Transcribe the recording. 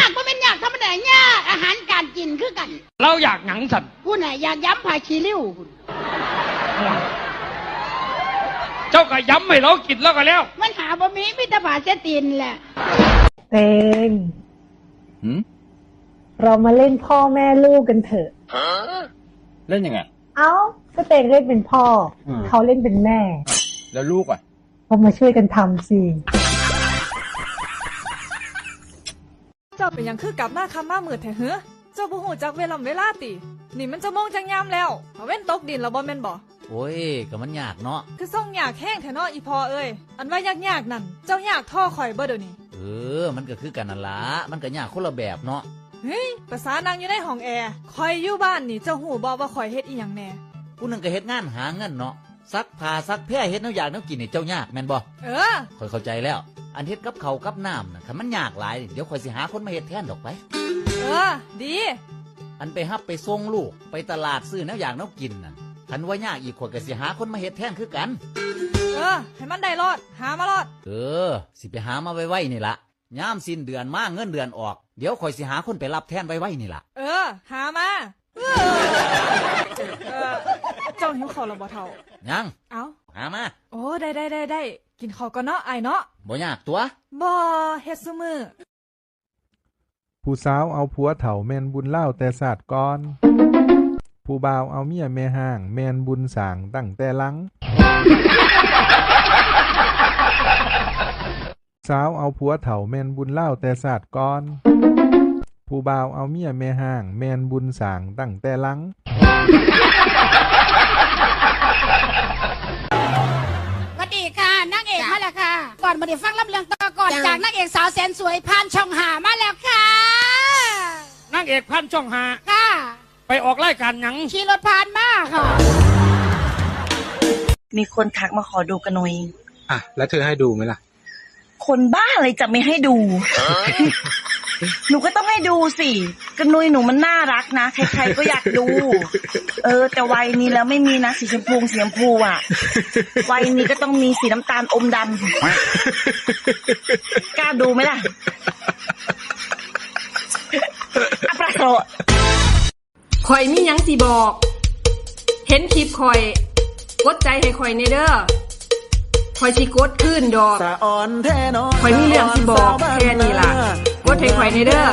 ากก็เป็นยากธรรมดายากอาหารการกินคือกัน เราอยากหนังสัน ผู้ไหนอยากย้ำผาขี้ริ้ว เจ้าก็ย้ำให้เรากินแล้วก็แล้ว มันหาบะหมี่มิตรผาเสตีนแหละ เตงเรามาเล่นพ่อแม่ลูกกันเถอะเล่นยังไงเอ้าก็เตงเล่นเป็นพ่อเขาเล่นเป็นแม่แล้วลูกอ่ะเรามาช่วยกันทำสิเจ้าเป็นยังคือกลับมาคำมามืดแท้เหือเจ้าบ่ฮู้จักเวลาตินี่มันจะมองจังยามแล้วเว้นตกดินแล้วบ่แม่นบ่โอ้ยก็มันยากเนาะคือส่งยากแห้งแท้เนาะอีพอเอ้ยอันว่ายากนั่นเจ้ายากท่อข่อยบ่เดี๋ยวนี้มันก็คือกันนั่นล่ะมันก็ยากคนละแบบเนาะเฮ้ยภาษานางอยู่ในห้องแอร์ข่อยอยู่บ้านนี่เจ้าฮู้บ่ว่าข่อยเฮ็ดอีหยังแน่ผู้นึงก็เฮ็ดงานหาเงินเนาะซักผ้าซักแพร่เฮ็ดแนวอยากแนวกินนี่เจ้ายากแม่นบ่ข่อยเข้าใจแล้วอันเฮ็ดกับข้าวกับน้ำน่ะคันมันยากหลายเดี๋ยวข่อยสิหาคนมาเฮ็ดแทนดอกไปดีอันไปรับไปส่งลูกไปตลาดซื้อแนวอยากแนวกินน่ะคันว่ายากอีกข่อยก็สิหาคนมาเฮ็ดแทนคือกันให้มันได้รอดหามารอดสิไปหามาไว้นี่ล่ะยามสิ้นเดือนมาเงินเดือนออกเดี๋ยวข่อยสิหาคนไปรับแทนไว้นี่ล่ะหามาเจ้าหิวข้าวแล้วบ่เฒ่ายังเอาหามาโอ้ได้กินข้าวก่อนเนาะอ้ายเนาะบ่ยากตัวบ่เฮ็ดซุมื้อผู้สาวเอาผัวเฒ่าแม่นบุญเล่าแต่ศาสตร์ก่อนผู้บ่าวเอาเมียแม่ห้างแม่นบุญสางตั้งแต่หลังสาวเอาผัวเฒ่าแม่นบุญเล่าแต่ศาสตร์ก่อนผู้บ่าวเอาเมียแม่ห้างแม่นบุญสางตั้งแต่หลังสวัสดีค่ะนางเอกมาแล้วค่ะก่อนมาได้ฟังรับเรื่องต่อก่อนจากนางเอกสาวแสนสวยผ่านช่องหามาแล้วค่ะนางเอกพันช่องหาค่ะไปออกรายการหนังขี่รถผ่านมาค่ะมีคนทักมาขอดูกระนยแล้วเธอให้ดูไหมล่ะคนบ้าอะไรจะไม่ให้ดู หนูก็ต้องให้ดูสิกระนุยหนูมันน่ารักนะใครๆก็อยากดูแต่วัยนี้แล้วไม่มีนะสีชมพูอ่ะวัยนี้ก็ต้องมีสีน้ำตาลอมดำกล้าดูไหมล่ะอัปราโตข่อยมีหยังสิบอกเห็นคลิปข่อยกดใจให้ข่อยในเด้อข่อยสิกดขึ้นดอกข่อยมีเรื่องสิบอกแค่นี้ล่ะกดให้ข่อยในเด้อ